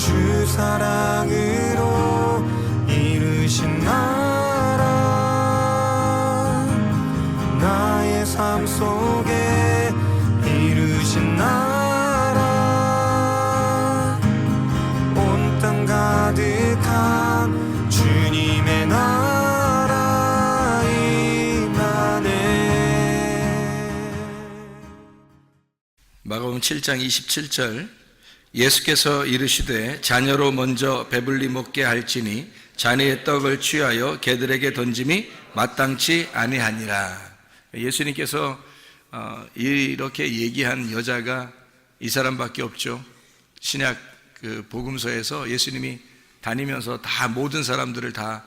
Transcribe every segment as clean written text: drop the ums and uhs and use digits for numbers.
주 사랑으로 이루신 나라, 나의 삶 속에 이루신 나라, 온 땅 가득한 주님의 나라 임하네. 마가복음 7장 27절, 예수께서 이르시되 자녀로 먼저 배불리 먹게 할지니 자네의 떡을 취하여 개들에게 던짐이 마땅치 아니하니라. 예수님께서 이렇게 얘기한 여자가 이 사람밖에 없죠. 신약 그 복음서에서 예수님이 다니면서 다 모든 사람들을 다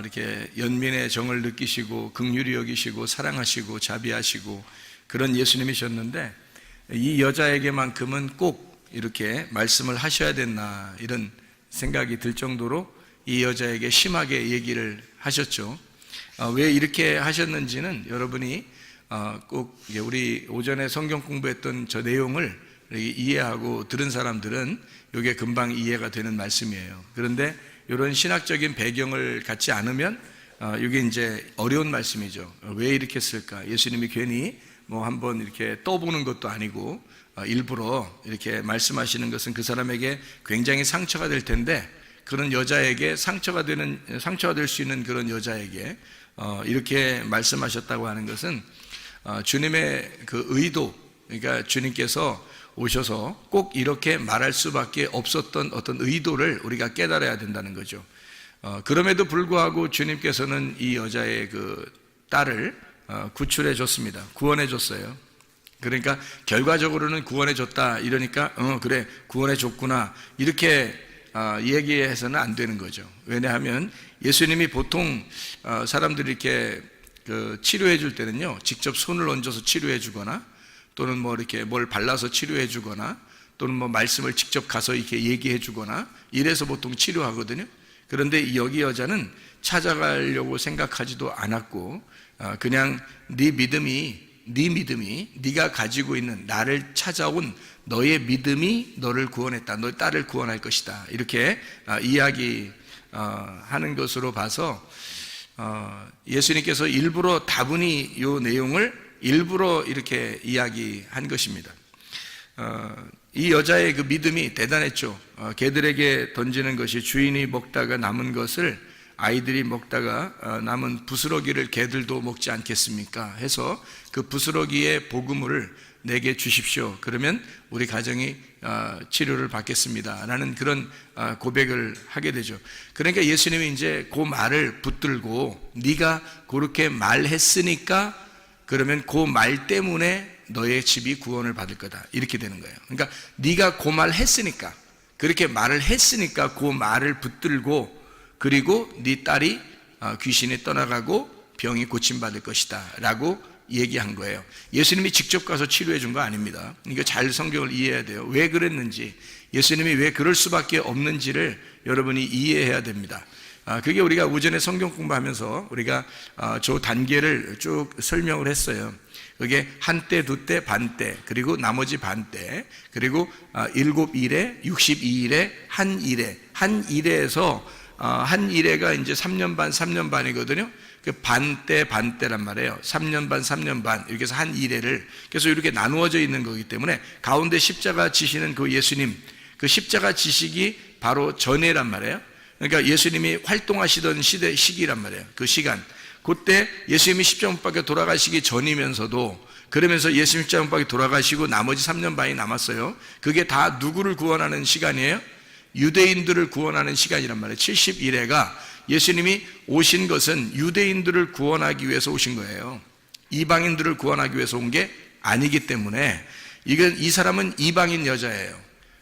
이렇게 연민의 정을 느끼시고 긍휼히 여기시고 사랑하시고 자비하시고 그런 예수님이셨는데, 이 여자에게만큼은 꼭 이렇게 말씀을 하셔야 됐나 이런 생각이 들 정도로 이 여자에게 심하게 얘기를 하셨죠. 왜 이렇게 하셨는지는 여러분이 꼭 우리 오전에 성경 공부했던 저 내용을 이해하고 들은 사람들은 이게 금방 이해가 되는 말씀이에요. 그런데 이런 신학적인 배경을 갖지 않으면 이게 이제 어려운 말씀이죠. 왜 이렇게 했을까? 예수님이 괜히 뭐 한번 이렇게 떠보는 것도 아니고 일부러 이렇게 말씀하시는 것은 그 사람에게 굉장히 상처가 될 텐데, 그런 여자에게 상처가 될 수 있는 그런 여자에게 이렇게 말씀하셨다고 하는 것은 주님의 그 의도, 그러니까 주님께서 오셔서 꼭 이렇게 말할 수밖에 없었던 어떤 의도를 우리가 깨달아야 된다는 거죠. 그럼에도 불구하고 주님께서는 이 여자의 그 딸을 구출해 줬습니다. 구원해 줬어요. 그러니까 결과적으로는 구원해 줬다 이러니까 그래 구원해 줬구나 이렇게 얘기해서는 안 되는 거죠. 왜냐하면 예수님이 보통 사람들이 이렇게 그 치료해 줄 때는요, 직접 손을 얹어서 치료해 주거나 또는 뭐 이렇게 뭘 발라서 치료해 주거나 또는 뭐 말씀을 직접 가서 이렇게 얘기해 주거나 이래서 보통 치료하거든요. 그런데 여기 여자는 찾아가려고 생각하지도 않았고 그냥 네 믿음이 네가 가지고 있는 나를 찾아온 너의 믿음이 너를 구원했다, 너의 딸을 구원할 것이다 이렇게 이야기하는 것으로 봐서 예수님께서 일부러 다분히 이 내용을 일부러 이렇게 이야기한 것입니다. 이 여자의 그 믿음이 대단했죠. 개들에게 던지는 것이 주인이 먹다가 남은 것을 아이들이 먹다가 남은 부스러기를 개들도 먹지 않겠습니까? 해서 그 부스러기의 복음을 내게 주십시오. 그러면 우리 가정이 치료를 받겠습니다 라는 그런 고백을 하게 되죠. 그러니까 예수님이 이제 그 말을 붙들고 네가 그렇게 말했으니까 그러면 그 말 때문에 너의 집이 구원을 받을 거다 이렇게 되는 거예요. 그러니까 네가 그 말 했으니까, 그렇게 말을 했으니까 그 말을 붙들고, 그리고 네 딸이 귀신이 떠나가고 병이 고침받을 것이다 라고 얘기한 거예요. 예수님이 직접 가서 치료해 준 거 아닙니다. 이거 잘 성경을 이해해야 돼요. 왜 그랬는지, 예수님이 왜 그럴 수밖에 없는지를 여러분이 이해해야 됩니다. 그게 우리가 오전에 성경 공부하면서 우리가 저 단계를 쭉 설명을 했어요. 그게 한때, 두때, 반때, 그리고 나머지 반때, 그리고 7일에, 62일에, 한 일에에서 한 일회가 이제 3년 반, 3년 반이거든요. 그 반때란 말이에요. 3년 반, 3년 반 이렇게 해서 한 일회를, 그래서 이렇게 나누어져 있는 거기 때문에 가운데 십자가 지시는 그 예수님, 그 십자가 지식이 바로 전에란 말이에요. 그러니까 예수님이 활동하시던 시기란 말이에요. 그 시간, 그때 예수님이 십자가 못 박혀 돌아가시기 전이면서도, 그러면서 예수님 십자가 못 박혀 돌아가시고 나머지 3년 반이 남았어요. 그게 다 누구를 구원하는 시간이에요? 유대인들을 구원하는 시간이란 말이에요. 70일회가 예수님이 오신 것은 유대인들을 구원하기 위해서 오신 거예요. 이방인들을 구원하기 위해서 온 게 아니기 때문에 이 사람은 이방인 여자예요.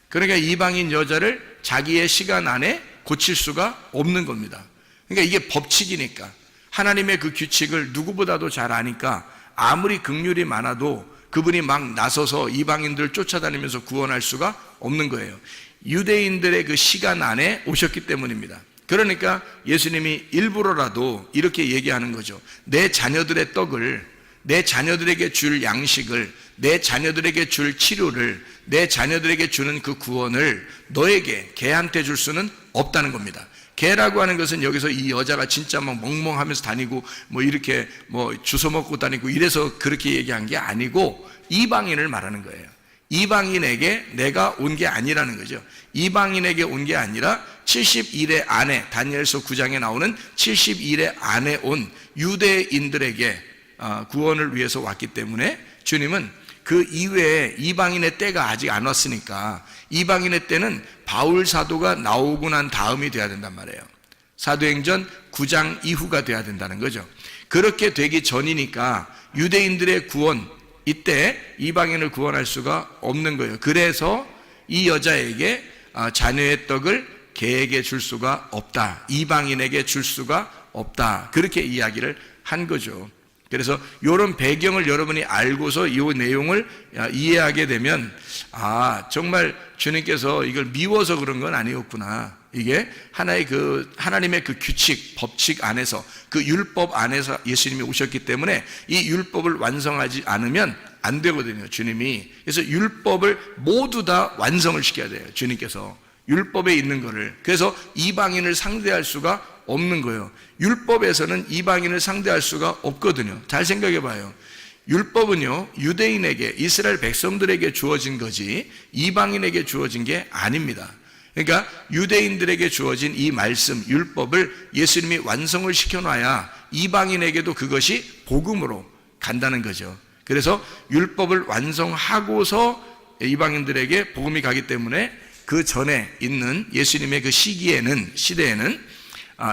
그러니까 이방인 여자를 자기의 시간 안에 고칠 수가 없는 겁니다. 그러니까 이게 법칙이니까, 하나님의 그 규칙을 누구보다도 잘 아니까 아무리 긍휼이 많아도 그분이 막 나서서 이방인들을 쫓아다니면서 구원할 수가 없는 거예요. 유대인들의 그 시간 안에 오셨기 때문입니다. 그러니까 예수님이 일부러라도 이렇게 얘기하는 거죠. 내 자녀들의 떡을, 내 자녀들에게 줄 양식을 내 자녀들에게 줄 치료를, 내 자녀들에게 주는 그 구원을 너에게, 걔한테 줄 수는 없다는 겁니다. 걔라고 하는 것은 여기서 이 여자가 진짜 막 멍멍하면서 다니고 뭐 이렇게 뭐 주워 먹고 다니고 이래서 그렇게 얘기한 게 아니고 이방인을 말하는 거예요. 이방인에게 내가 온 게 아니라는 거죠. 이방인에게 온 게 아니라 70일의 안에, 다니엘서 9장에 나오는 70일의 안에 온 유대인들에게 구원을 위해서 왔기 때문에 주님은 그 이외에 이방인의 때가 아직 안 왔으니까 이방인의 때는 바울 사도가 나오고 난 다음이 돼야 된단 말이에요. 사도행전 9장 이후가 돼야 된다는 거죠. 그렇게 되기 전이니까 유대인들의 구원, 이때 이방인을 구원할 수가 없는 거예요. 그래서 이 여자에게 자녀의 떡을 걔에게 줄 수가 없다, 이방인에게 줄 수가 없다, 그렇게 이야기를 한 거죠. 그래서 이런 배경을 여러분이 알고서 이 내용을 이해하게 되면 정말 주님께서 이걸 미워서 그런 건 아니었구나. 이게 하나의 하나님의 그 규칙, 법칙 안에서, 그 율법 안에서 예수님이 오셨기 때문에 이 율법을 완성하지 않으면 안 되거든요, 주님이. 그래서 율법을 모두 다 완성을 시켜야 돼요, 주님께서. 율법에 있는 거를. 그래서 이방인을 상대할 수가 없는 거예요. 율법에서는 이방인을 상대할 수가 없거든요. 잘 생각해 봐요. 율법은요, 유대인에게, 이스라엘 백성들에게 주어진 거지 이방인에게 주어진 게 아닙니다. 그러니까 유대인들에게 주어진 이 말씀, 율법을 예수님이 완성을 시켜놔야 이방인에게도 그것이 복음으로 간다는 거죠. 그래서 율법을 완성하고서 이방인들에게 복음이 가기 때문에 그 전에 있는 예수님의 그 시대에는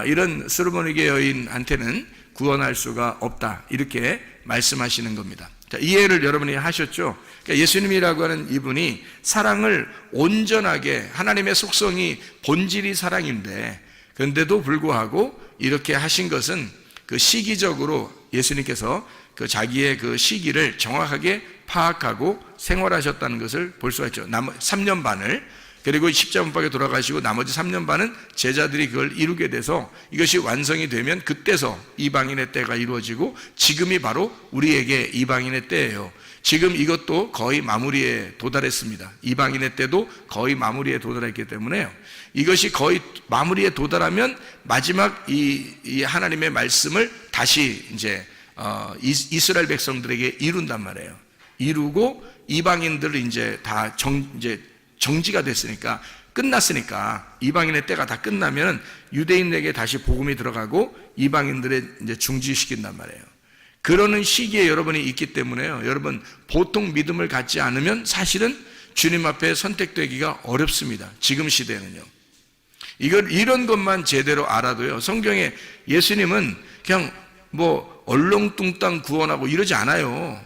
이런 스르보니게 여인한테는 구원할 수가 없다, 이렇게 말씀하시는 겁니다. 자, 이해를 여러분이 하셨죠? 그러니까 예수님이라고 하는 이분이 사랑을 온전하게, 하나님의 속성이 본질이 사랑인데, 그런데도 불구하고 이렇게 하신 것은 그 시기적으로 예수님께서 그 자기의 그 시기를 정확하게 파악하고 생활하셨다는 것을 볼 수가 있죠. 3년 반을, 그리고 십자문밖에 돌아가시고 나머지 3년 반은 제자들이 그걸 이루게 돼서 이것이 완성이 되면 그때서 이방인의 때가 이루어지고, 지금이 바로 우리에게 이방인의 때예요. 지금 이것도 거의 마무리에 도달했습니다. 이방인의 때도 거의 마무리에 도달했기 때문에요. 이것이 거의 마무리에 도달하면 마지막 이 하나님의 말씀을 다시 이제 이스라엘 백성들에게 이룬단 말이에요. 이루고 이방인들을 이제 다 정지가 됐으니까, 끝났으니까, 이방인의 때가 다 끝나면 유대인에게 다시 복음이 들어가고 이방인들의 이제 중지시킨단 말이에요. 그러는 시기에 여러분이 있기 때문에요. 여러분, 보통 믿음을 갖지 않으면 사실은 주님 앞에 선택되기가 어렵습니다. 지금 시대는요. 이런 것만 제대로 알아도요, 성경에 예수님은 그냥 뭐 얼렁뚱땅 구원하고 이러지 않아요.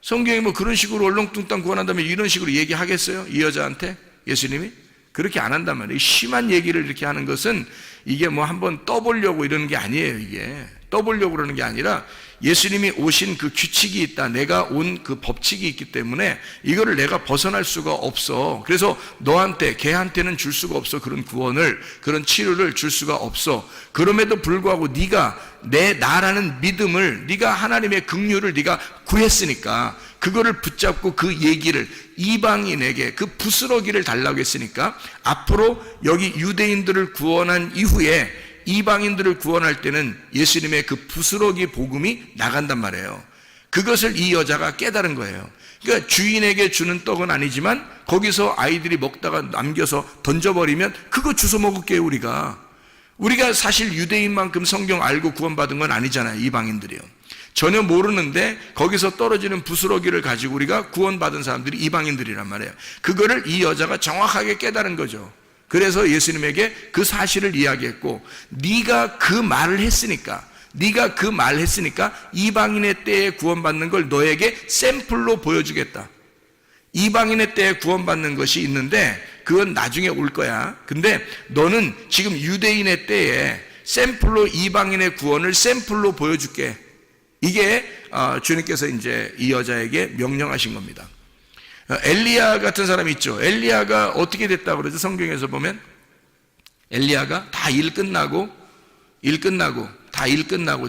성경이 뭐 그런 식으로 얼렁뚱땅 구원한다면 이런 식으로 얘기하겠어요? 이 여자한테 예수님이? 그렇게 안 한단 말이에요. 심한 얘기를 이렇게 하는 것은 이게 뭐 한번 떠보려고 이러는 게 아니에요. 이게 떠보려고 그러는 게 아니라 예수님이 오신 그 규칙이 있다, 내가 온 그 법칙이 있기 때문에 이거를 내가 벗어날 수가 없어. 그래서 너한테, 걔한테는 줄 수가 없어. 그런 구원을, 그런 치료를 줄 수가 없어. 그럼에도 불구하고 네가 나라는 믿음을, 네가 하나님의 긍휼을 네가 구했으니까 그거를 붙잡고 그 얘기를 이방인에게 그 부스러기를 달라고 했으니까 앞으로 여기 유대인들을 구원한 이후에 이방인들을 구원할 때는 예수님의 그 부스러기 복음이 나간단 말이에요. 그것을 이 여자가 깨달은 거예요. 그러니까 주인에게 주는 떡은 아니지만 거기서 아이들이 먹다가 남겨서 던져버리면 그거 주워 먹을게요. 우리가 사실 유대인만큼 성경 알고 구원받은 건 아니잖아요. 이방인들이요. 전혀 모르는데 거기서 떨어지는 부스러기를 가지고 우리가 구원받은 사람들이 이방인들이란 말이에요. 그거를 이 여자가 정확하게 깨달은 거죠. 그래서 예수님에게 그 사실을 이야기했고, 네가 그 말을 했으니까 이방인의 때에 구원받는 걸 너에게 샘플로 보여주겠다. 이방인의 때에 구원받는 것이 있는데 그건 나중에 올 거야. 근데 너는 지금 유대인의 때에 샘플로 이방인의 구원을 샘플로 보여줄게. 이게 주님께서 이제 이 여자에게 명령하신 겁니다. 엘리야 같은 사람이 있죠. 엘리야가 어떻게 됐다고 그러죠? 성경에서 보면 엘리야가 다 일 끝나고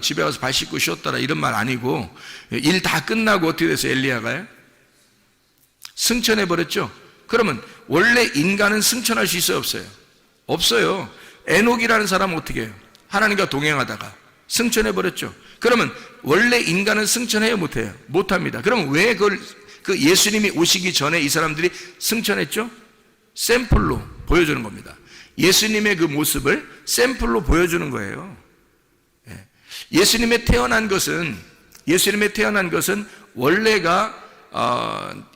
집에 가서 발 씻고 쉬었더라 이런 말 아니고, 일 다 끝나고 어떻게 됐어요? 엘리야가요? 승천해 버렸죠. 그러면 원래 인간은 승천할 수 있어요, 없어요? 없어요. 에녹이라는 사람은 어떻게 해요? 하나님과 동행하다가 승천해 버렸죠. 그러면 원래 인간은 승천해요, 못해요? 못합니다. 그럼 왜 그 예수님이 오시기 전에 이 사람들이 승천했죠? 샘플로 보여주는 겁니다. 예수님의 그 모습을 샘플로 보여주는 거예요. 예수님의 태어난 것은 원래가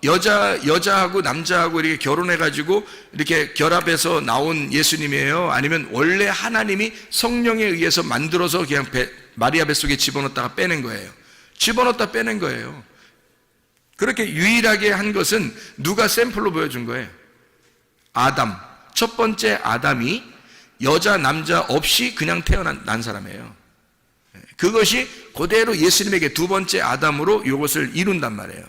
여자하고 남자하고 이렇게 결혼해가지고 이렇게 결합해서 나온 예수님이에요? 아니면 원래 하나님이 성령에 의해서 만들어서 그냥 마리아 뱃속에 집어넣었다가 빼낸 거예요? 집어넣었다 빼낸 거예요. 그렇게 유일하게 한 것은 누가 샘플로 보여준 거예요? 아담. 첫 번째 아담이 여자 남자 없이 그냥 태어난 사람이에요. 그것이 그대로 예수님에게 두 번째 아담으로 이것을 이룬단 말이에요.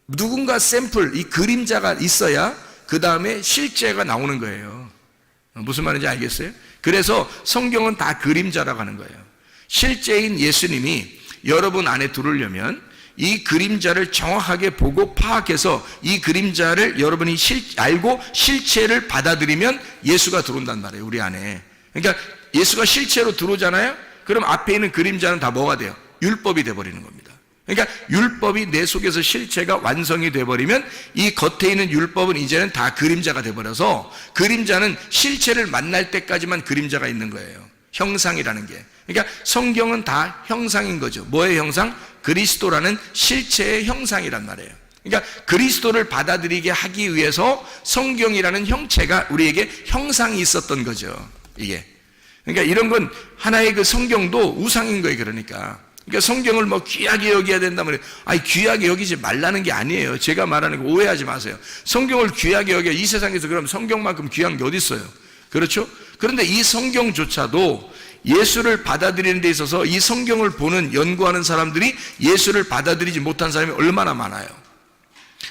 누군가 샘플, 이 그림자가 있어야 그 다음에 실제가 나오는 거예요. 무슨 말인지 알겠어요? 그래서 성경은 다 그림자라고 하는 거예요. 실제인 예수님이 여러분 안에 들어오려면 이 그림자를 정확하게 보고 파악해서 이 그림자를 여러분이 알고 실체를 받아들이면 예수가 들어온단 말이에요, 우리 안에. 그러니까 예수가 실체로 들어오잖아요? 그럼 앞에 있는 그림자는 다 뭐가 돼요? 율법이 돼버리는 겁니다. 그러니까 율법이 내 속에서 실체가 완성이 돼버리면 이 겉에 있는 율법은 이제는 다 그림자가 돼버려서 그림자는 실체를 만날 때까지만 그림자가 있는 거예요. 형상이라는 게. 그러니까 성경은 다 형상인 거죠. 뭐의 형상? 그리스도라는 실체의 형상이란 말이에요. 그러니까 그리스도를 받아들이게 하기 위해서 성경이라는 형체가 우리에게 형상이 있었던 거죠. 이게. 그러니까 이런 건 하나의 그 성경도 우상인 거예요. 그러니까 성경을 뭐 귀하게 여겨야 된다면, 아니 귀하게 여기지 말라는 게 아니에요. 제가 말하는 거 오해하지 마세요. 성경을 귀하게 여겨. 이 세상에서 그럼 성경만큼 귀한 게 어디 있어요? 그렇죠? 그런데 이 성경조차도 예수를 받아들이는 데 있어서 이 성경을 보는, 연구하는 사람들이 예수를 받아들이지 못한 사람이 얼마나 많아요.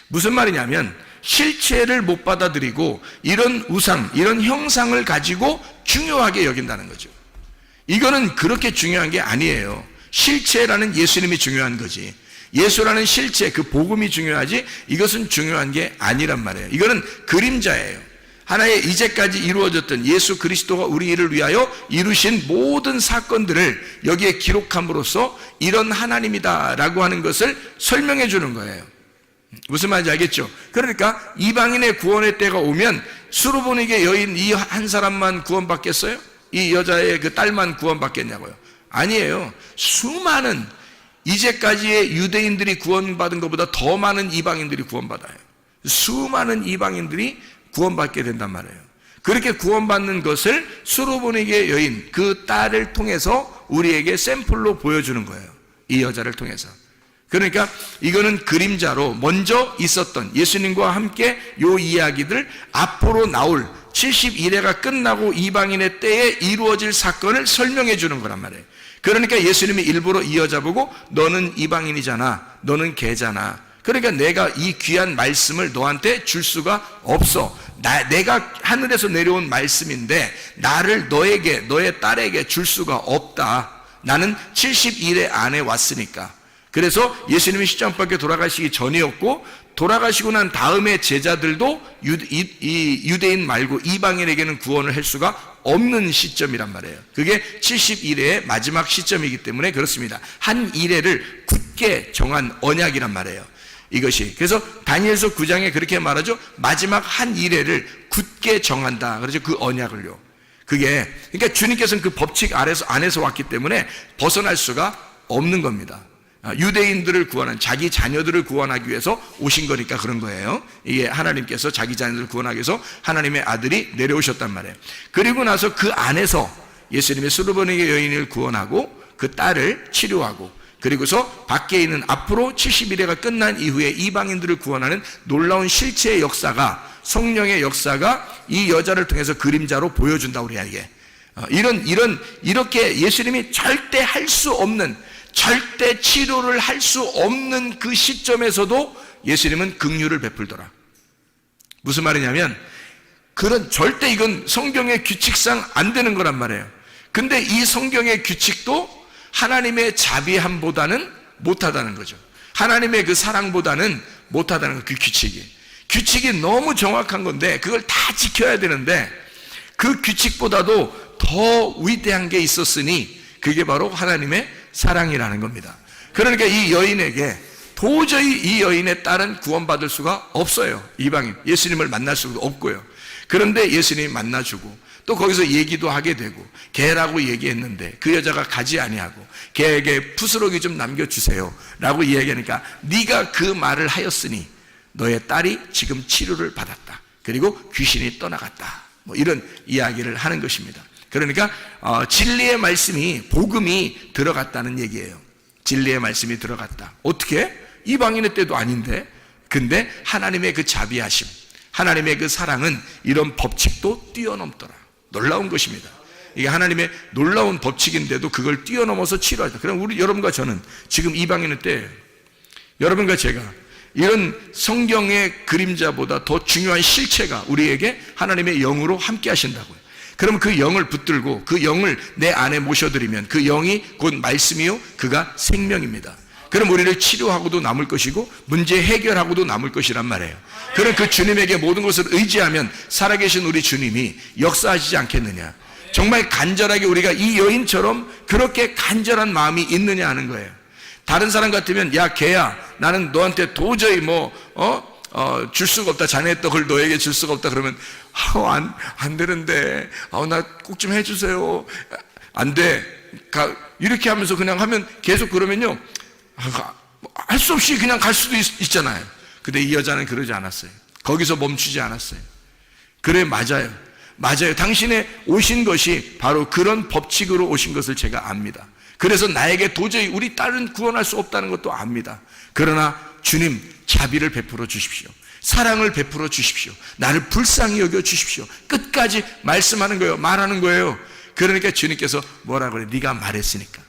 무슨 말이냐면 실체를 못 받아들이고 이런 우상, 이런 형상을 가지고 중요하게 여긴다는 거죠. 이거는 그렇게 중요한 게 아니에요. 실체라는 예수님이 중요한 거지. 예수라는 실체, 그 복음이 중요하지 이것은 중요한 게 아니란 말이에요. 이거는 그림자예요. 하나의 이제까지 이루어졌던 예수 그리스도가 우리를 위하여 이루신 모든 사건들을 여기에 기록함으로써 이런 하나님이다라고 하는 것을 설명해 주는 거예요. 무슨 말인지 알겠죠? 그러니까 이방인의 구원의 때가 오면 수르보니게 여인 이 한 사람만 구원받겠어요? 이 여자의 그 딸만 구원받겠냐고요? 아니에요. 수많은 이제까지의 유대인들이 구원받은 것보다 더 많은 이방인들이 구원받아요. 수많은 이방인들이 구원받게 된단 말이에요. 그렇게 구원받는 것을 수르보니게 여인 그 딸을 통해서 우리에게 샘플로 보여주는 거예요. 이 여자를 통해서. 그러니까 이거는 그림자로 먼저 있었던 예수님과 함께 요 이야기들 앞으로 나올 70일회가 끝나고 이방인의 때에 이루어질 사건을 설명해 주는 거란 말이에요. 그러니까 예수님이 일부러 이 여자 보고 너는 이방인이잖아, 너는 개잖아. 그러니까 내가 이 귀한 말씀을 너한테 줄 수가 없어. 내가 하늘에서 내려온 말씀인데 나를 너에게, 너의 딸에게 줄 수가 없다. 나는 70일회 안에 왔으니까. 그래서 예수님이 십자가밖에 돌아가시기 전이었고 돌아가시고 난 다음에 제자들도 유대인 말고 이방인에게는 구원을 할 수가 없는 시점이란 말이에요. 그게 70일회의 마지막 시점이기 때문에 그렇습니다. 한 일회를 굳게 정한 언약이란 말이에요. 이것이. 그래서 다니엘서 9장에 그렇게 말하죠. 마지막 한 일회를 굳게 정한다. 그렇죠. 그 언약을요. 그게 그러니까 주님께서는 그 법칙 안에서 왔기 때문에 벗어날 수가 없는 겁니다. 유대인들을 구원한, 자기 자녀들을 구원하기 위해서 오신 거니까 그런 거예요. 이게 하나님께서 자기 자녀들을 구원하기 위해서 하나님의 아들이 내려오셨단 말이에요. 그리고 나서 그 안에서 예수님의 수르보니게 여인을 구원하고 그 딸을 치료하고 그리고서 밖에 있는 앞으로 70일회가 끝난 이후에 이방인들을 구원하는 놀라운 실체의 역사가, 성령의 역사가 이 여자를 통해서 그림자로 보여준다 우리에게. 이렇게 예수님이 절대 할 수 없는, 절대 치료를 할 수 없는 그 시점에서도 예수님은 긍휼을 베풀더라. 무슨 말이냐면 절대 이건 성경의 규칙상 안 되는 거란 말이에요. 근데 이 성경의 규칙도 하나님의 자비함보다는 못하다는 거죠. 하나님의 그 사랑보다는 못하다는 그 규칙이. 규칙이 너무 정확한 건데 그걸 다 지켜야 되는데 그 규칙보다도 더 위대한 게 있었으니 그게 바로 하나님의 사랑이라는 겁니다. 그러니까 이 여인에게 도저히 이 여인의 딸은 구원받을 수가 없어요. 이방인 예수님을 만날 수가 없고요. 그런데 예수님이 만나주고 또 거기서 얘기도 하게 되고 개라고 얘기했는데 그 여자가 가지 아니하고 개에게 부스러기 좀 남겨주세요 라고 이야기하니까 네가 그 말을 하였으니 너의 딸이 지금 치료를 받았다. 그리고 귀신이 떠나갔다. 뭐 이런 이야기를 하는 것입니다. 그러니까 진리의 말씀이 복음이 들어갔다는 얘기예요. 진리의 말씀이 들어갔다. 어떻게? 이방인의 때도 아닌데. 근데 하나님의 그 자비하심, 하나님의 그 사랑은 이런 법칙도 뛰어넘더라. 놀라운 것입니다. 이게 하나님의 놀라운 법칙인데도 그걸 뛰어넘어서 치료하다. 그럼 우리 여러분과 저는 지금 이방인의 때예요. 여러분과 제가 이런 성경의 그림자보다 더 중요한 실체가 우리에게 하나님의 영으로 함께 하신다고요. 그럼 그 영을 붙들고 그 영을 내 안에 모셔드리면 그 영이 곧 말씀이요 그가 생명입니다. 그럼 우리를 치료하고도 남을 것이고 문제 해결하고도 남을 것이란 말이에요. 그럼 그 주님에게 모든 것을 의지하면 살아계신 우리 주님이 역사하시지 않겠느냐. 정말 간절하게 우리가 이 여인처럼 그렇게 간절한 마음이 있느냐 하는 거예요. 다른 사람 같으면 야 걔야 나는 너한테 도저히 줄 수가 없다. 자네의 떡을 너에게 줄 수가 없다. 그러면 안 되는데 나 꼭 좀 해주세요. 안 돼. 이렇게 하면서 그냥 하면 계속 그러면요 할 수 없이 그냥 갈 수도 있잖아요. 근데 이 여자는 그러지 않았어요. 거기서 멈추지 않았어요. 그래 맞아요. 당신의 오신 것이 바로 그런 법칙으로 오신 것을 제가 압니다. 그래서 나에게 도저히 우리 딸은 구원할 수 없다는 것도 압니다. 그러나 주님 자비를 베풀어 주십시오. 사랑을 베풀어 주십시오. 나를 불쌍히 여겨 주십시오. 끝까지 말씀하는 거예요. 말하는 거예요. 그러니까 주님께서 뭐라 그래? 네가 말했으니까.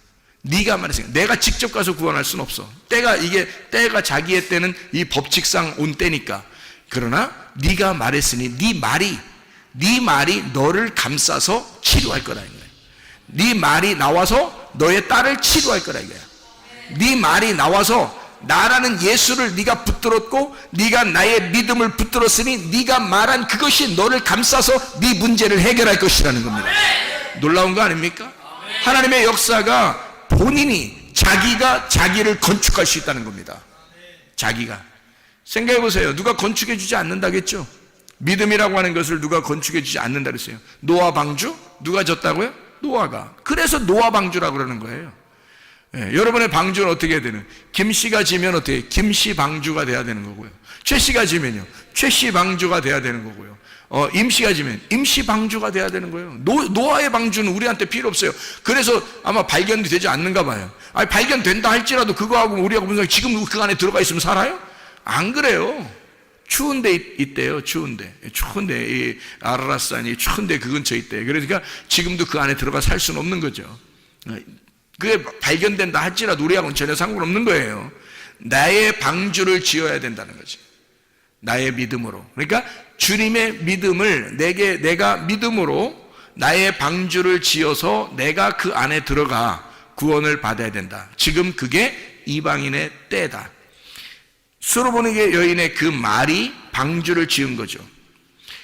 내가 직접 가서 구원할 수는 없어. 때가 자기의 때는 이 법칙상 온 때니까. 그러나 네가 말했으니 네 말이 너를 감싸서 치료할 거라는 거예요. 네 말이 나와서 너의 딸을 치료할 거라 이거야. 네 말이 나와서 나라는 예수를 네가 붙들었고 네가 나의 믿음을 붙들었으니 네가 말한 그것이 너를 감싸서 네 문제를 해결할 것이라는 겁니다. 놀라운 거 아닙니까? 하나님의 역사가 본인이 자기가 자기를 건축할 수 있다는 겁니다. 자기가. 생각해 보세요. 누가 건축해 주지 않는다겠죠? 믿음이라고 하는 것을 누가 건축해 주지 않는다 그랬어요. 노아 방주? 누가 졌다고요? 노아가. 그래서 노아 방주라고 그러는 거예요. 예, 여러분의 방주는 어떻게 해야 되는? 김씨가 지면 어떻게? 김씨 방주가 돼야 되는 거고요. 최씨가 지면요. 최씨 방주가 돼야 되는 거고요. 임씨가 지면 임씨 방주가 돼야 되는 거예요. 노아의 방주는 우리한테 필요 없어요. 그래서 아마 발견이 되지 않는가 봐요. 아니, 발견된다 할지라도 그거하고 우리하고 무슨 지금 그 안에 들어가 있으면 살아요? 안 그래요. 추운데 있대요. 추운데 이 아라라산이 추운데 그 근처에 있대요. 그러니까 지금도 그 안에 들어가 살 수는 없는 거죠. 그게 발견된다 할지라도 우리하고는 전혀 상관없는 거예요. 나의 방주를 지어야 된다는 거지. 나의 믿음으로. 그러니까 주님의 믿음을 내가 믿음으로 나의 방주를 지어서 내가 그 안에 들어가 구원을 받아야 된다. 지금 그게 이방인의 때다. 수로보니게 여인의 그 말이 방주를 지은 거죠.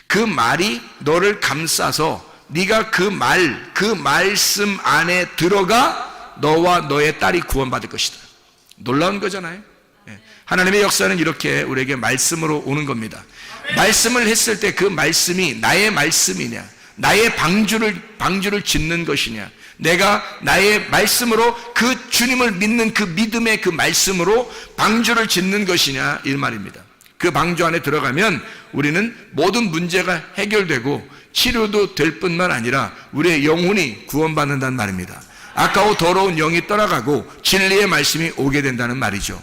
그 말이 너를 감싸서 네가 그 말씀 안에 들어가 너와 너의 딸이 구원받을 것이다. 놀라운 거잖아요. 하나님의 역사는 이렇게 우리에게 말씀으로 오는 겁니다. 말씀을 했을 때 그 말씀이 나의 말씀이냐, 나의 방주를 짓는 것이냐, 내가 나의 말씀으로 그 주님을 믿는 그 믿음의 그 말씀으로 방주를 짓는 것이냐 이 말입니다. 그 방주 안에 들어가면 우리는 모든 문제가 해결되고 치료도 될 뿐만 아니라 우리의 영혼이 구원받는다는 말입니다. 아까워 더러운 영이 떠나가고 진리의 말씀이 오게 된다는 말이죠.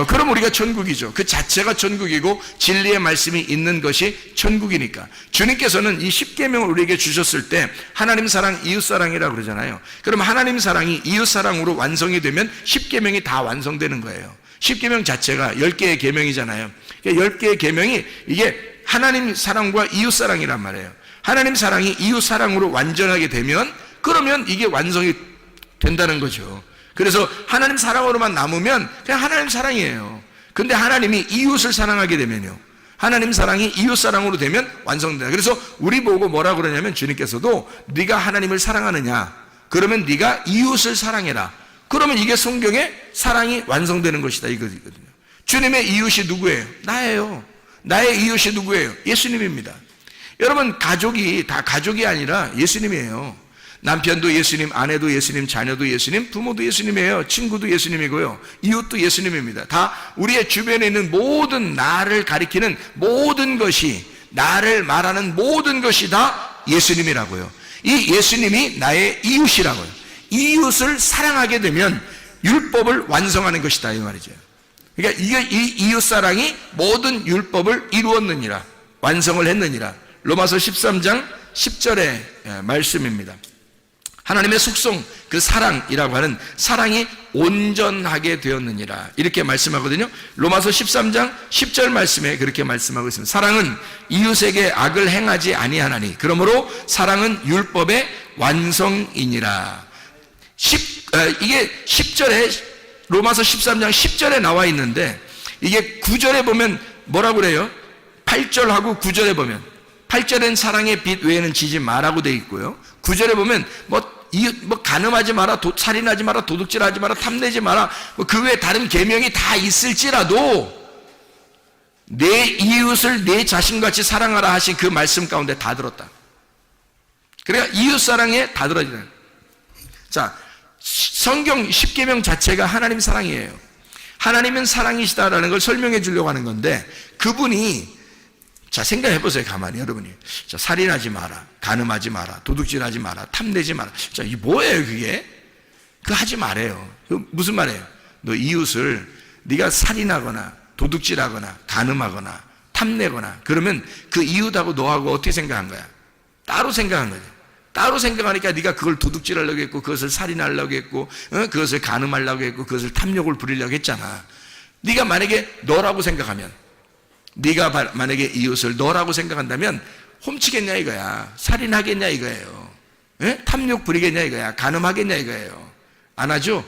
그럼 우리가 천국이죠. 그 자체가 천국이고 진리의 말씀이 있는 것이 천국이니까. 주님께서는 이 십계명을 우리에게 주셨을 때 하나님 사랑, 이웃 사랑이라고 그러잖아요. 그럼 하나님 사랑이 이웃 사랑으로 완성이 되면 십계명이 다 완성되는 거예요. 십계명 자체가 10개의 계명이잖아요. 10개의 계명이 이게 하나님 사랑과 이웃 사랑이란 말이에요. 하나님 사랑이 이웃 사랑으로 완전하게 되면 그러면 이게 완성이 된다는 거죠. 그래서 하나님 사랑으로만 남으면 그냥 하나님 사랑이에요. 근데 하나님이 이웃을 사랑하게 되면요, 하나님 사랑이 이웃 사랑으로 되면 완성된다. 그래서 우리 보고 뭐라 그러냐면 주님께서도 네가 하나님을 사랑하느냐? 그러면 네가 이웃을 사랑해라. 그러면 이게 성경의 사랑이 완성되는 것이다 이거거든요. 주님의 이웃이 누구예요? 나예요. 나의 이웃이 누구예요? 예수님입니다. 여러분 가족이 다 가족이 아니라 예수님이에요. 남편도 예수님, 아내도 예수님, 자녀도 예수님, 부모도 예수님이에요. 친구도 예수님이고요. 이웃도 예수님입니다. 다 우리의 주변에 있는 모든 나를 가리키는 모든 것이, 나를 말하는 모든 것이 다 예수님이라고요. 이 예수님이 나의 이웃이라고요. 이웃을 사랑하게 되면 율법을 완성하는 것이다 이 말이죠. 그러니까 이 이웃 사랑이 모든 율법을 이루었느니라, 완성을 했느니라. 로마서 13장 10절의 말씀입니다. 하나님의 속성, 그 사랑이라고 하는 사랑이 온전하게 되었느니라 이렇게 말씀하거든요. 로마서 13장 10절 말씀에 그렇게 말씀하고 있습니다. 사랑은 이웃에게 악을 행하지 아니하나니 그러므로 사랑은 율법의 완성이니라. 이게 10절에 로마서 13장 10절에 나와 있는데 이게 9절에 보면 뭐라고 그래요? 8절하고 9절에 보면 8절엔 사랑의 빛 외에는 지지 마라고 되어 있고요. 9절에 보면 간음하지 마라, 살인하지 마라, 도둑질하지 마라, 탐내지 마라, 그 외에 다른 계명이 다 있을지라도 내 이웃을 내 자신같이 사랑하라 하신 그 말씀 가운데 다 들었다. 그러니까 이웃 사랑에 다 들어지는. 자, 성경 10계명 자체가 하나님 사랑이에요. 하나님은 사랑이시다라는 걸 설명해 주려고 하는 건데 그분이 자, 생각해 보세요. 가만히 여러분이. 자, 살인하지 마라, 간음하지 마라, 도둑질하지 마라, 탐내지 마라. 자, 이게 뭐예요, 그게? 그거 하지 말아요. 무슨 말이에요? 너 이웃을 네가 살인하거나 도둑질하거나 간음하거나 탐내거나 그러면 그 이웃하고 너하고 어떻게 생각한 거야? 따로 생각한 거지. 따로 생각하니까 네가 그걸 도둑질하려고 했고 그것을 살인하려고 했고 그것을 간음하려고 했고 그것을 탐욕을 부리려고 했잖아. 네가 만약에 너라고 생각하면, 네가 만약에 이웃을 너라고 생각한다면 훔치겠냐 이거야, 살인하겠냐 이거예요, 탐욕 부리겠냐 이거야, 간음하겠냐 이거예요. 안 하죠?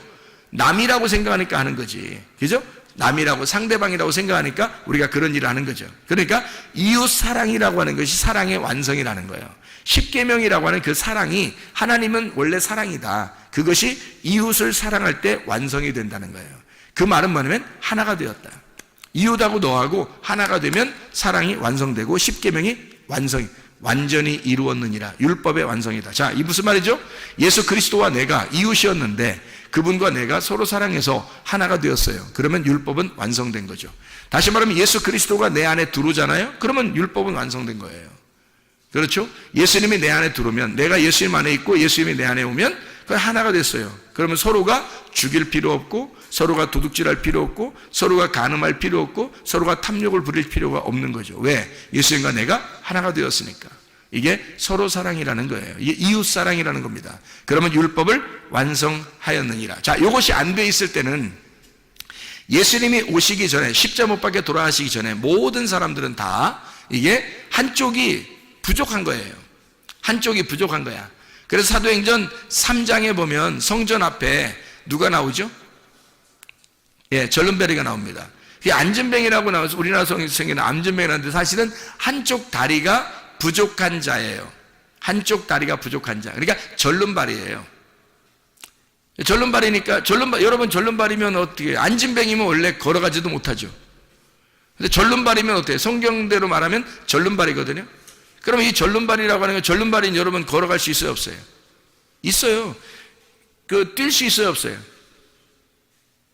남이라고 생각하니까 하는 거지, 그죠? 남이라고, 상대방이라고 생각하니까 우리가 그런 일을 하는 거죠. 그러니까 이웃 사랑이라고 하는 것이 사랑의 완성이라는 거예요. 십계명이라고 하는 그 사랑이, 하나님은 원래 사랑이다, 그것이 이웃을 사랑할 때 완성이 된다는 거예요. 그 말은 뭐냐면 하나가 되었다. 이웃하고 너하고 하나가 되면 사랑이 완성되고 십계명이 완전히 이루었느니라. 율법의 완성이다. 자, 이 무슨 말이죠? 예수 그리스도와 내가 이웃이었는데 그분과 내가 서로 사랑해서 하나가 되었어요. 그러면 율법은 완성된 거죠. 다시 말하면 예수 그리스도가 내 안에 들어오잖아요. 그러면 율법은 완성된 거예요. 그렇죠? 예수님이 내 안에 들어오면, 내가 예수님 안에 있고 예수님이 내 안에 오면 그 하나가 됐어요. 그러면 서로가 죽일 필요 없고, 서로가 도둑질할 필요 없고, 서로가 간음할 필요 없고, 서로가 탐욕을 부릴 필요가 없는 거죠. 왜? 예수님과 내가 하나가 되었으니까. 이게 서로 사랑이라는 거예요. 이게 이웃 사랑이라는 겁니다. 그러면 율법을 완성하였느니라. 자, 이것이 안 돼 있을 때는 예수님이 오시기 전에, 십자 못 박혀 돌아가시기 전에 모든 사람들은 다 이게 한쪽이 부족한 거예요. 한쪽이 부족한 거야. 그래서 사도행전 3장에 보면 성전 앞에 누가 나오죠? 예, 절름배리가 나옵니다. 이 안전뱅이라고 나와서 우리나라 성경에는 안전뱅이라는데 사실은 한쪽 다리가 부족한 자예요. 한쪽 다리가 부족한 자. 그러니까 절름발이에요. 절름발이니까, 여러분 절름발이면 어떻게 해요? 안전뱅이면 원래 걸어가지도 못하죠. 근데 절름발이면 어때요? 성경대로 말하면 절름발이거든요. 그러면 이 절름발이라고 하는 건, 절름발인 여러분 걸어갈 수 있어요, 없어요? 있어요. 뛸 수 있어요, 없어요?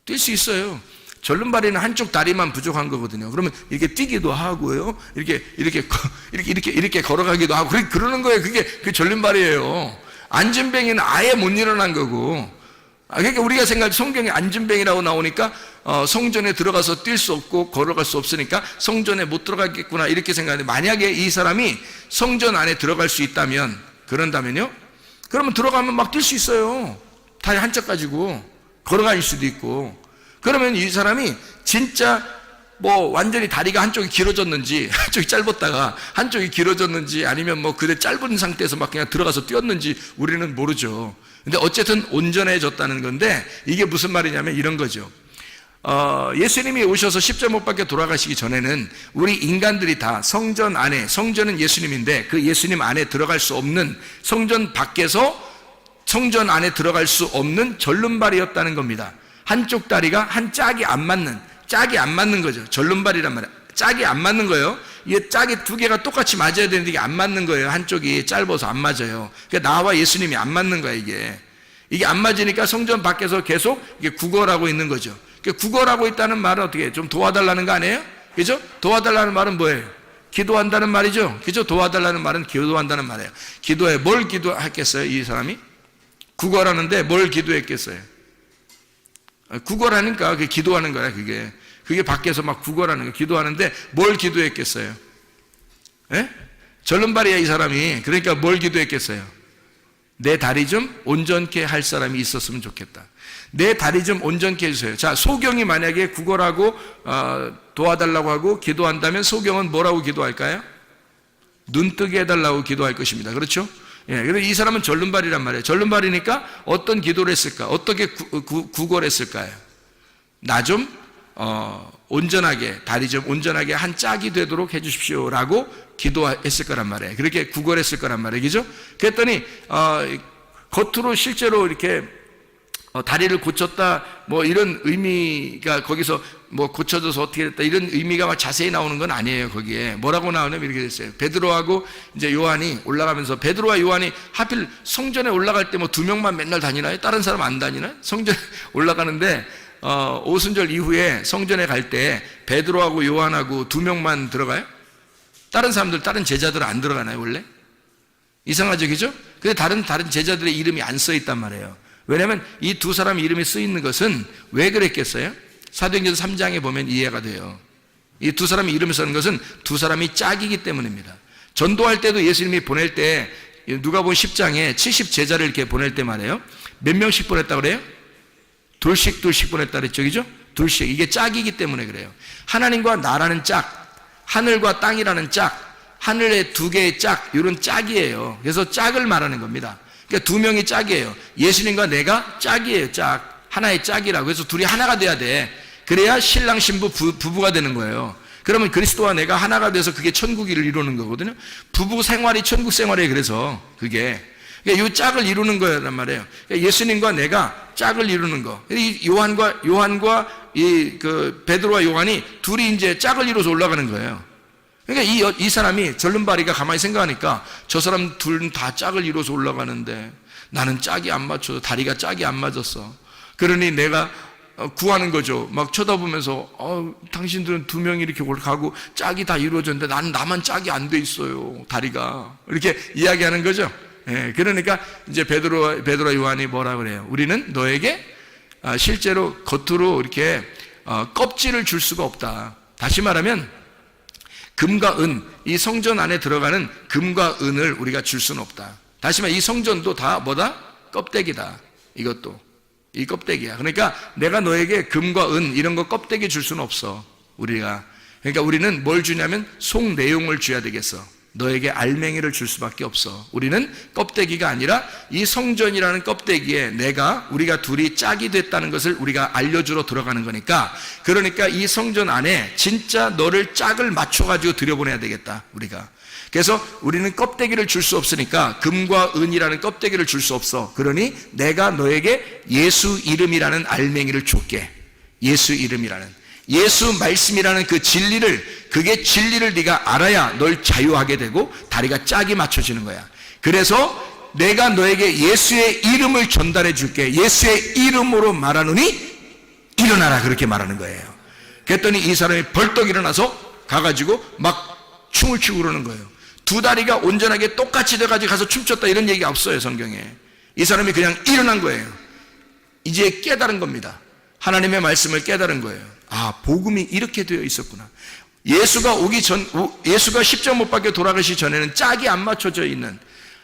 뛸 수 있어요. 절름발이는 한쪽 다리만 부족한 거거든요. 그러면 이렇게 뛰기도 하고요, 이렇게 걸어가기도 하고, 그러는 거예요. 그게 그 절름발이에요. 안전뱅이는 아예 못 일어난 거고. 그러니까 우리가 생각할 성경에 안전뱅이라고 나오니까 성전에 들어가서 뛸 수 없고 걸어갈 수 없으니까 성전에 못 들어가겠구나 이렇게 생각하는데, 만약에 이 사람이 성전 안에 들어갈 수 있다면, 그런다면요, 그러면 들어가면 막 뛸 수 있어요. 다리 한쪽 가지고 걸어갈 수도 있고. 그러면 이 사람이 진짜 완전히 다리가 한쪽이 길어졌는지, 한쪽이 짧았다가 한쪽이 길어졌는지, 아니면 그대 짧은 상태에서 막 그냥 들어가서 뛰었는지 우리는 모르죠. 근데 어쨌든 온전해졌다는 건데, 이게 무슨 말이냐면 이런 거죠. 예수님이 오셔서 십자가 못 박혀 돌아가시기 전에는 우리 인간들이 다 성전 안에, 성전은 예수님인데 그 예수님 안에 들어갈 수 없는, 성전 밖에서 성전 안에 들어갈 수 없는 절름발이었다는 겁니다. 한쪽 다리가 한 짝이 안 맞는 거죠. 절름발이란 말이에요. 짝이 안 맞는 거예요. 이게 짝이 두 개가 똑같이 맞아야 되는데 이게 안 맞는 거예요. 한쪽이 짧아서 안 맞아요. 그러니까 나와 예수님이 안 맞는 거야, 이게 안 맞으니까 성전 밖에서 계속 이게 구걸하고 있는 거죠. 구걸하고 있다는 말은 어떻게 좀 도와달라는 거 아니에요? 그죠? 도와달라는 말은 뭐예요? 기도한다는 말이죠. 그죠? 도와달라는 말은 기도한다는 말이에요. 기도해. 뭘 기도했겠어요? 이 사람이? 구걸하는데 뭘 기도했겠어요? 구걸하니까 그게 기도하는 거야, 그게 밖에서 막 구걸하는 거야. 기도하는데 뭘 기도했겠어요? 예? 절름발이야, 이 사람이. 그러니까 뭘 기도했겠어요? 내 다리 좀 온전케 할 사람이 있었으면 좋겠다. 내 다리 좀 온전케 해주세요. 자, 소경이 만약에 구걸하고 도와달라고 하고 기도한다면 소경은 뭐라고 기도할까요? 눈 뜨게 해달라고 기도할 것입니다. 그렇죠? 예, 그래서 이 사람은 절름발이란 말이에요. 절름발이니까 어떤 기도를 했을까? 어떻게 구걸했을까요? 나 좀 온전하게, 다리 좀 온전하게 한 짝이 되도록 해주십시오라고 기도했을 거란 말이에요. 그렇게 구걸했을 거란 말이에요. 그죠? 그랬더니 겉으로 실제로 이렇게 다리를 고쳤다, 뭐 이런 의미가 거기서 뭐 고쳐져서 어떻게 됐다, 이런 의미가 막 자세히 나오는 건 아니에요. 거기에 뭐라고 나오냐면 이렇게 됐어요. 베드로하고 이제 요한이 올라가면서, 베드로와 요한이 하필 성전에 올라갈 때 뭐 두 명만 맨날 다니나요? 다른 사람 안 다니나요? 성전에 올라가는데 오순절 이후에 성전에 갈 때 베드로하고 요한하고 두 명만 들어가요? 다른 사람들, 다른 제자들 안 들어가나요, 원래? 이상하죠, 그죠? 근데 다른 제자들의 이름이 안 써 있단 말이에요. 왜냐하면 이 두 사람 이름이 쓰 있는 것은 왜 그랬겠어요? 사도행전 3장에 보면 이해가 돼요. 이 두 사람이 이름을 쓰는 것은 두 사람이 짝이기 때문입니다. 전도할 때도 예수님이 보낼 때 누가복음 10장에 70 제자를 이렇게 보낼 때 말이에요. 몇 명씩 보냈다 그래요? 둘씩 보냈다 그랬죠, 그죠? 둘씩. 이게 짝이기 때문에 그래요. 하나님과 나라는 짝, 하늘과 땅이라는 짝, 하늘의 두 개의 짝, 이런 짝이에요. 그래서 짝을 말하는 겁니다. 그러니까 두 명이 짝이에요. 예수님과 내가 짝이에요, 짝. 하나의 짝이라고. 그래서 둘이 하나가 돼야 돼. 그래야 신랑 신부 부부가 되는 거예요. 그러면 그리스도와 내가 하나가 돼서 그게 천국을 이루는 거거든요. 부부 생활이 천국 생활이에요. 그래서 그게. 그러니까 이 짝을 이루는 거란 말이에요. 그러니까 예수님과 내가 짝을 이루는 거. 이 요한과 베드로와 요한이 둘이 이제 짝을 이루어서 올라가는 거예요. 그러니까 이 사람이 절름발이가 가만히 생각하니까 저 사람 둘은 다 짝을 이루어서 올라가는데 나는 짝이 안 맞춰서 다리가 짝이 안 맞았어. 그러니 내가 구하는 거죠. 막 쳐다보면서 당신들은 두 명이 이렇게 가고 짝이 다 이루어졌는데 나만 짝이 안 돼 있어요. 다리가. 이렇게 이야기하는 거죠. 예, 그러니까 이제 베드로와 요한이 뭐라 그래요? 우리는 너에게 실제로 겉으로 이렇게 껍질을 줄 수가 없다. 다시 말하면 금과 은, 이 성전 안에 들어가는 금과 은을 우리가 줄 수는 없다. 다시 말해 이 성전도 다 뭐다? 껍데기다. 이것도 이 껍데기야. 그러니까 내가 너에게 금과 은 이런 거 껍데기 줄 수는 없어. 우리가. 그러니까 우리는 뭘 주냐면 속 내용을 줘야 되겠어. 너에게 알맹이를 줄 수밖에 없어. 우리는 껍데기가 아니라 이 성전이라는 껍데기에 우리가 둘이 짝이 됐다는 것을 우리가 알려주러 들어가는 거니까, 그러니까 이 성전 안에 진짜 너를 짝을 맞춰가지고 들여보내야 되겠다, 우리가. 그래서 우리는 껍데기를 줄 수 없으니까 금과 은이라는 껍데기를 줄 수 없어. 그러니 내가 너에게 예수 이름이라는 알맹이를 줄게. 예수 이름이라는. 예수 말씀이라는 그 그게 진리를 네가 알아야 널 자유하게 되고 다리가 짝이 맞춰지는 거야. 그래서 내가 너에게 예수의 이름을 전달해 줄게. 예수의 이름으로 말하노니 일어나라, 그렇게 말하는 거예요. 그랬더니 이 사람이 벌떡 일어나서 가가지고 막 춤을 추고 그러는 거예요. 두 다리가 온전하게 똑같이 돼가지고 가서 춤췄다, 이런 얘기가 없어요, 성경에. 이 사람이 그냥 일어난 거예요. 이제 깨달은 겁니다. 하나님의 말씀을 깨달은 거예요. 복음이 이렇게 되어 있었구나. 예수가 십자가 못 박혀 돌아가시기 전에는 짝이 안 맞춰져 있는,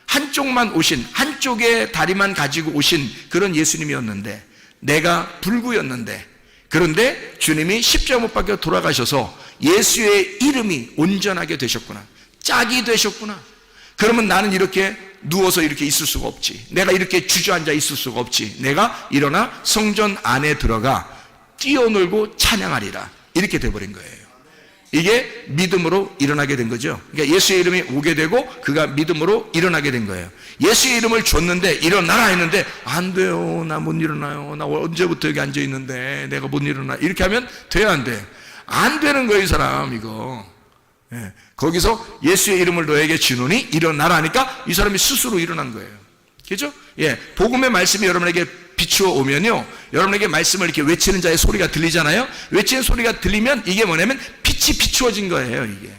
한쪽의 다리만 가지고 오신 그런 예수님이었는데, 내가 불구였는데, 그런데 주님이 십자가 못 박혀 돌아가셔서 예수의 이름이 온전하게 되셨구나. 짝이 되셨구나. 그러면 나는 이렇게 누워서 이렇게 있을 수가 없지. 내가 이렇게 주저앉아 있을 수가 없지. 내가 일어나 성전 안에 들어가 뛰어놀고 찬양하리라. 이렇게 돼버린 거예요. 이게 믿음으로 일어나게 된 거죠. 그러니까 예수의 이름이 오게 되고 그가 믿음으로 일어나게 된 거예요. 예수의 이름을 줬는데 일어나라 했는데 안 돼요. 나 못 일어나요. 나 언제부터 여기 앉아 있는데 내가 못 일어나. 이렇게 하면 돼야 안 돼. 안 되는 거예요, 이 사람 이거. 예. 거기서 예수의 이름을 너에게 주노니 일어나라 하니까 이 사람이 스스로 일어난 거예요. 그죠? 예. 복음의 말씀이 여러분에게 비추어 오면요, 여러분에게 말씀을 이렇게 외치는 자의 소리가 들리잖아요. 외치는 소리가 들리면 이게 뭐냐면 빛이 비추어진 거예요. 이게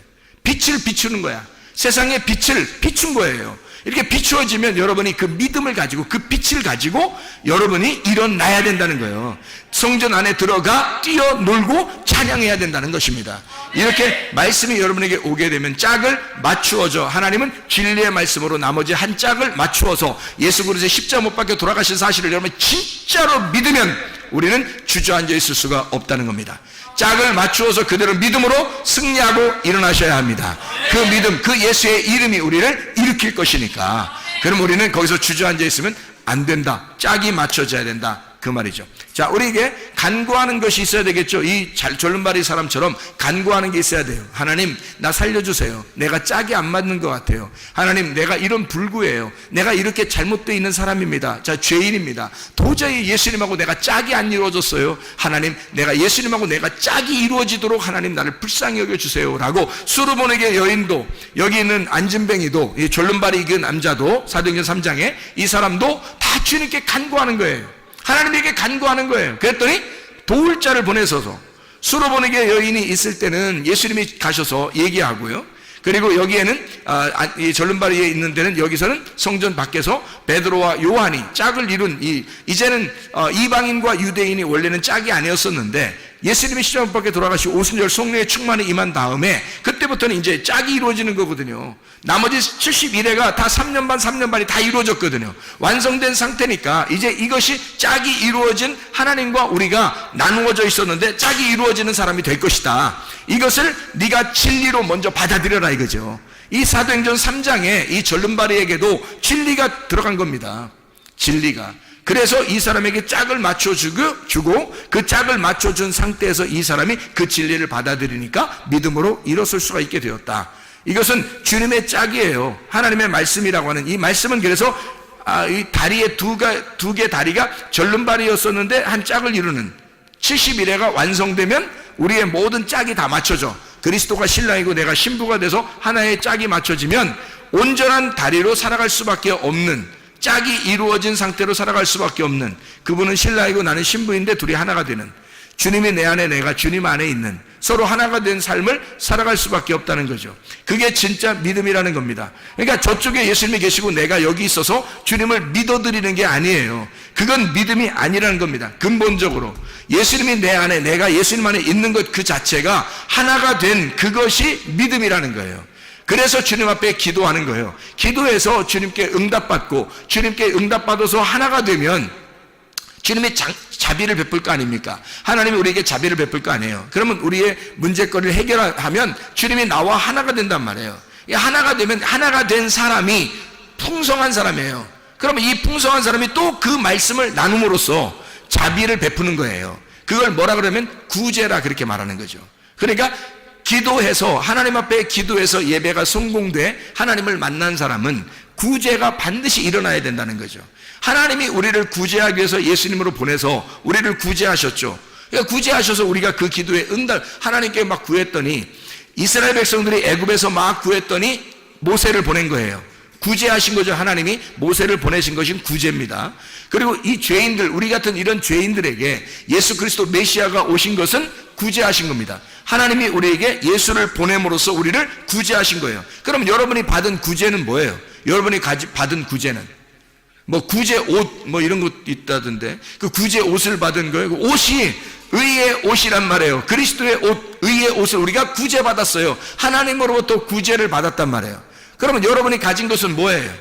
빛을 비추는 거야. 세상의 빛을 비춘 거예요. 이렇게 비추어지면 여러분이 그 믿음을 가지고 그 빛을 가지고 여러분이 일어나야 된다는 거예요. 성전 안에 들어가 뛰어놀고 찬양해야 된다는 것입니다. 이렇게 말씀이 여러분에게 오게 되면 짝을 맞추어져, 하나님은 진리의 말씀으로 나머지 한 짝을 맞추어서 예수 그리스도의 십자가 못 박혀 돌아가신 사실을 여러분이 진짜로 믿으면 우리는 주저앉아 있을 수가 없다는 겁니다. 짝을 맞추어서 그대로 믿음으로 승리하고 일어나셔야 합니다. 그 믿음, 그 예수의 이름이 우리를 일으킬 것이니까. 그럼 우리는 거기서 주저앉아 있으면 안 된다. 짝이 맞춰져야 된다. 그 말이죠. 자, 우리에게 간구하는 것이 있어야 되겠죠. 이 졸름발이 사람처럼 간구하는 게 있어야 돼요. 하나님, 나 살려주세요. 내가 짝이 안 맞는 것 같아요. 하나님, 내가 이런 불구예요. 내가 이렇게 잘못되어 있는 사람입니다. 자, 죄인입니다. 도저히 예수님하고 내가 짝이 안 이루어졌어요. 하나님, 내가 예수님하고 내가 짝이 이루어지도록 하나님 나를 불쌍히 여겨주세요. 라고 수르보네게 여인도, 여기 있는 안진뱅이도, 이 졸름발이 그 남자도, 사도행전 3장에 이 사람도 다 주님께 간구하는 거예요. 하나님에게 간구하는 거예요. 그랬더니 도울 자를 보내셔서, 수로보네게 여인이 있을 때는 예수님이 가셔서 얘기하고요. 그리고 여기에는 이 절름발이에 있는 데는 여기서는 성전 밖에서 베드로와 요한이 짝을 이룬 이제는 이방인과 유대인이 원래는 짝이 아니었었는데 예수님이 십자가 못 박혀 돌아가시고 오순절 성령의 충만이 임한 다음에 그때부터는 이제 짝이 이루어지는 거거든요. 나머지 71회가 다 3년 반이 다 이루어졌거든요. 완성된 상태니까 이제 이것이 짝이 이루어진 하나님과 우리가 나누어져 있었는데 짝이 이루어지는 사람이 될 것이다. 이것을 네가 진리로 먼저 받아들여라 이거죠. 이 사도행전 3장에 이 절름발이에게도 진리가 들어간 겁니다. 진리가. 그래서 이 사람에게 짝을 맞춰주고 그 짝을 맞춰준 상태에서 이 사람이 그 진리를 받아들이니까 믿음으로 일어설 수가 있게 되었다. 이것은 주님의 짝이에요. 하나님의 말씀이라고 하는 이 말씀은 그래서 이 다리에 두 개 다리가 절름발이었었는데 한 짝을 이루는 71회가 완성되면 우리의 모든 짝이 다 맞춰져. 그리스도가 신랑이고 내가 신부가 돼서 하나의 짝이 맞춰지면 온전한 다리로 살아갈 수밖에 없는, 짝이 이루어진 상태로 살아갈 수밖에 없는, 그분은 신랑이고 나는 신부인데 둘이 하나가 되는, 주님이 내 안에 내가 주님 안에 있는 서로 하나가 된 삶을 살아갈 수밖에 없다는 거죠. 그게 진짜 믿음이라는 겁니다. 그러니까 저쪽에 예수님이 계시고 내가 여기 있어서 주님을 믿어드리는 게 아니에요. 그건 믿음이 아니라는 겁니다. 근본적으로 예수님이 내 안에 내가 예수님 안에 있는 것 그 자체가 하나가 된 그것이 믿음이라는 거예요. 그래서 주님 앞에 기도하는 거예요. 기도해서 주님께 응답받고 주님께 응답받아서 하나가 되면 주님의 자비를 베풀 거 아닙니까? 하나님이 우리에게 자비를 베풀 거 아니에요. 그러면 우리의 문제거리를 해결하면 주님이 나와 하나가 된단 말이에요. 하나가 되면 하나가 된 사람이 풍성한 사람이에요. 그러면 이 풍성한 사람이 또 그 말씀을 나눔으로써 자비를 베푸는 거예요. 그걸 뭐라 그러면 구제라 그렇게 말하는 거죠. 그러니까 기도해서 하나님 앞에 기도해서 예배가 성공돼 하나님을 만난 사람은 구제가 반드시 일어나야 된다는 거죠. 하나님이 우리를 구제하기 위해서 예수님으로 보내서 우리를 구제하셨죠. 그러니까 구제하셔서 우리가 그 기도에 응답, 하나님께 막 구했더니 이스라엘 백성들이 애굽에서 막 구했더니 모세를 보낸 거예요. 구제하신 거죠. 하나님이 모세를 보내신 것이 구제입니다. 그리고 이 죄인들, 우리 같은 이런 죄인들에게 예수 그리스도 메시아가 오신 것은 구제하신 겁니다. 하나님이 우리에게 예수를 보냄으로써 우리를 구제하신 거예요. 그럼 여러분이 받은 구제는 뭐예요? 여러분이 받은 구제는 뭐 구제 옷 뭐 이런 것 있다던데 그 구제 옷을 받은 거예요. 그 옷이 의의 옷이란 말이에요. 그리스도의 옷, 의의 옷을 우리가 구제받았어요. 하나님으로부터 구제를 받았단 말이에요. 그러면 여러분이 가진 것은 뭐예요?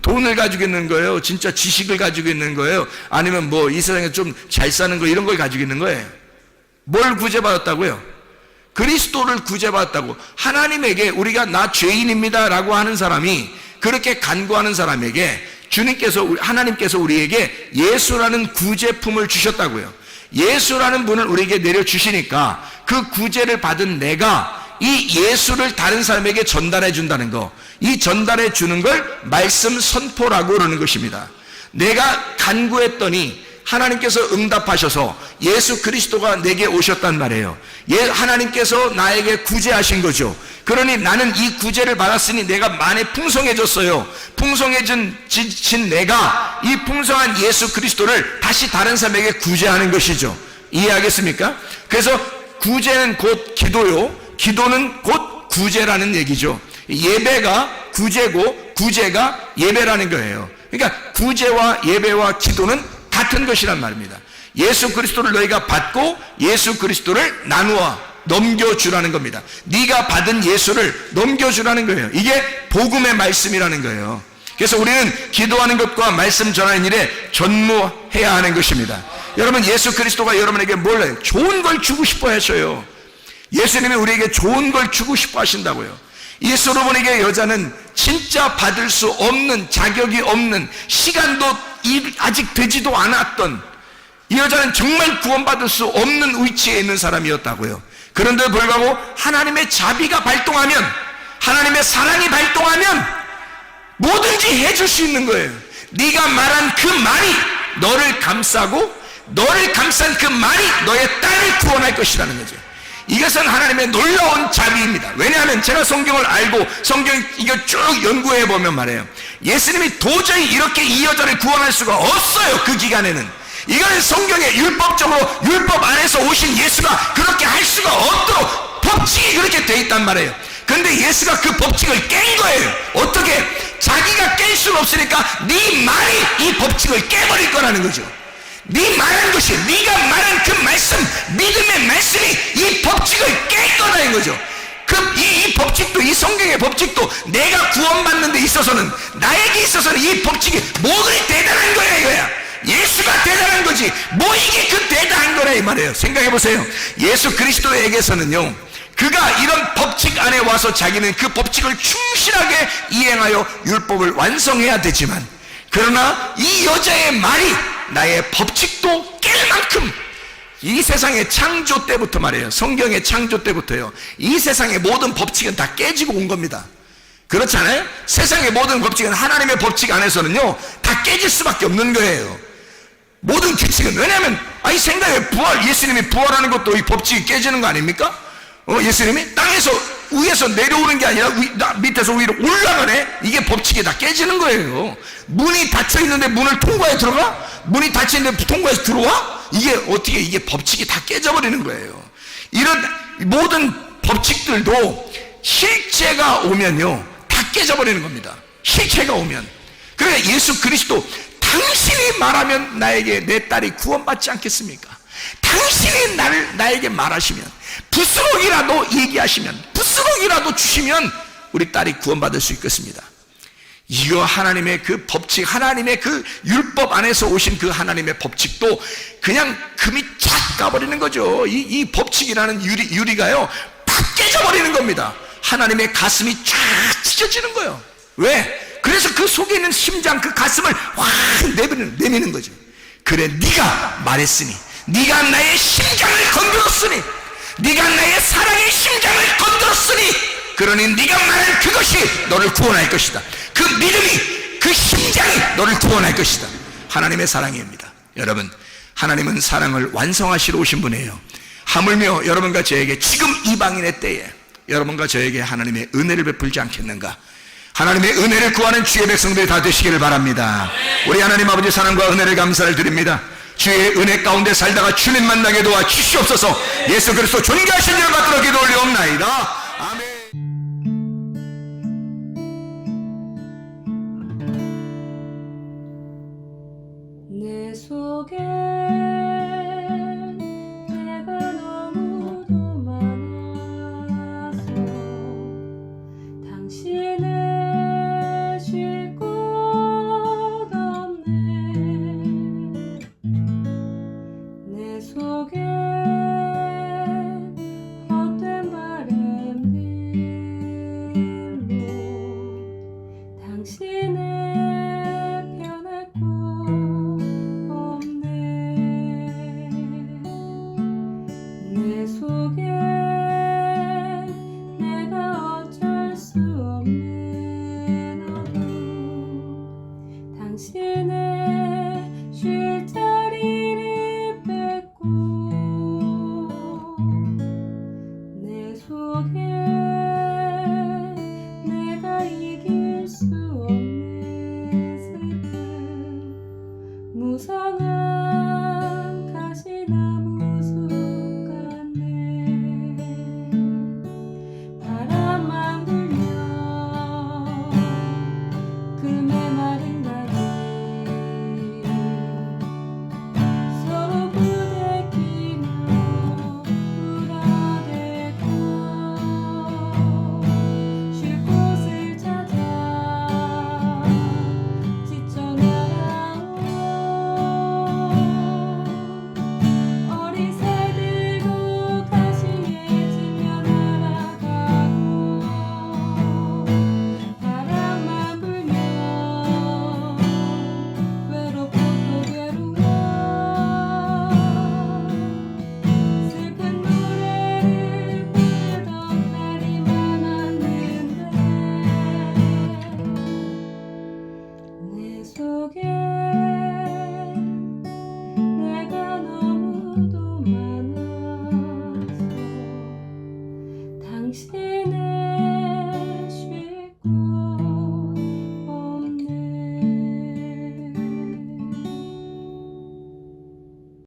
돈을 가지고 있는 거예요? 진짜 지식을 가지고 있는 거예요? 아니면 뭐 이 세상에 좀 잘 사는 거 이런 걸 가지고 있는 거예요? 뭘 구제받았다고요? 그리스도를 구제받았다고. 하나님에게 우리가 나 죄인입니다 라고 하는 사람이, 그렇게 간구하는 사람에게 하나님께서 우리에게 예수라는 구제품을 주셨다고요. 예수라는 분을 우리에게 내려주시니까 그 구제를 받은 내가 이 예수를 다른 사람에게 전달해 준다는 거, 이 전달해 주는 걸 말씀 선포라고 그러는 것입니다. 내가 간구했더니 하나님께서 응답하셔서 예수 그리스도가 내게 오셨단 말이에요. 하나님께서 나에게 구제하신 거죠. 그러니 나는 이 구제를 받았으니 내가 많이 풍성해졌어요. 풍성해진 내가 이 풍성한 예수 그리스도를 다시 다른 사람에게 구제하는 것이죠. 이해하겠습니까? 그래서 구제는 곧 기도요, 기도는 곧 구제라는 얘기죠. 예배가 구제고 구제가 예배라는 거예요. 그러니까 구제와 예배와 기도는 같은 것이란 말입니다. 예수 그리스도를 너희가 받고 예수 그리스도를 나누어 넘겨주라는 겁니다. 네가 받은 예수를 넘겨주라는 거예요. 이게 복음의 말씀이라는 거예요. 그래서 우리는 기도하는 것과 말씀 전하는 일에 전무해야 하는 것입니다. 여러분, 예수 그리스도가 여러분에게 뭘 해요? 좋은 걸 주고 싶어 하셔요. 예수님이 우리에게 좋은 걸 주고 싶어 하신다고요. 이 솔로몬에게 여자는 진짜 받을 수 없는, 자격이 없는, 시간도 아직 되지도 않았던, 이 여자는 정말 구원받을 수 없는 위치에 있는 사람이었다고요. 그런데 불구하고 하나님의 자비가 발동하면, 하나님의 사랑이 발동하면 뭐든지 해줄 수 있는 거예요. 네가 말한 그 말이 너를 감싸고, 너를 감싼 그 말이 너의 딸을 구원할 것이라는 거죠. 이것은 하나님의 놀라운 자비입니다. 왜냐하면 제가 성경을 알고 성경 이거 쭉 연구해 보면 말이에요, 예수님이 도저히 이렇게 이 여자를 구원할 수가 없어요. 그 기간에는 이거는 성경에 율법적으로, 율법 안에서 오신 예수가 그렇게 할 수가 없도록 법칙이 그렇게 돼 있단 말이에요. 그런데 예수가 그 법칙을 깬 거예요. 어떻게? 자기가 깰 수는 없으니까 네 말이 이 법칙을 깨버릴 거라는 거죠. 네 말한 것이, 네가 말한 그 말씀, 믿음의 말씀이 이 법칙을 깰 거라는 거죠. 이 법칙도, 이 성경의 법칙도 내가 구원받는 데 있어서는, 나에게 있어서는 이 법칙이 뭐 그리 대단한 거야 이거야. 예수가 대단한 거지 뭐 이게 그 대단한 거라 이 말이에요. 생각해 보세요. 예수 그리스도에게서는요, 그가 이런 법칙 안에 와서 자기는 그 법칙을 충실하게 이행하여 율법을 완성해야 되지만, 그러나 이 여자의 말이 나의 법칙도 깰 만큼, 이 세상의 창조 때부터 말이에요, 성경의 창조 때부터요, 이 세상의 모든 법칙은 다 깨지고 온 겁니다. 그렇잖아요? 세상의 모든 법칙은 하나님의 법칙 안에서는요 다 깨질 수밖에 없는 거예요. 모든 규칙은. 왜냐하면 이 생각에 부활, 예수님이 부활하는 것도 이 법칙이 깨지는 거 아닙니까? 예수님이 땅에서 위에서 내려오는 게 아니라 밑에서 위로 올라가네. 이게 법칙이 다 깨지는 거예요. 문이 닫혀 있는데 문을 통과해 들어가? 문이 닫혀 있는데 통과해서 들어와? 이게 어떻게, 이게 법칙이 다 깨져버리는 거예요. 이런 모든 법칙들도 실체가 오면요 다 깨져버리는 겁니다. 실체가 오면. 그러니까 예수 그리스도, 당신이 말하면 나에게 내 딸이 구원받지 않겠습니까? 당신이 나에게 말하시면, 부스럭이라도 얘기하시면, 부스럭이라도 주시면 우리 딸이 구원받을 수 있겠습니다. 이거 하나님의 그 법칙, 하나님의 그 율법 안에서 오신 그 하나님의 법칙도 그냥 금이 쫙 가버리는 거죠. 이 법칙이라는 유리가요 팍 깨져버리는 겁니다. 하나님의 가슴이 쫙 찢어지는 거예요. 왜? 그래서 그 속에 있는 심장, 그 가슴을 확 내미는 거죠. 그래, 네가 말했으니, 네가 나의 심장을 건드렸으니, 네가 나의 사랑의 심장을 건드렸으니, 그러니 네가 말한 그것이 너를 구원할 것이다. 그 믿음이, 그 심장이 너를 구원할 것이다. 하나님의 사랑입니다. 여러분, 하나님은 사랑을 완성하시러 오신 분이에요. 하물며 여러분과 저에게 지금 이방인의 때에 여러분과 저에게 하나님의 은혜를 베풀지 않겠는가? 하나님의 은혜를 구하는 주의 백성들이 다 되시기를 바랍니다. 우리 하나님 아버지 사랑과 은혜를 감사를 드립니다. 주의 은혜 가운데 살다가 주님 만나게 도와 주시옵소서. 예수 그리스도 존귀하신 이름 받들어 기도 올리옵나이다. 아멘. 내 속에 내가 너무도 많아서 당신을 쉴 곳 없네. 내 속에 헛된 바램들로 당신을 편할 곳 없네. 당신은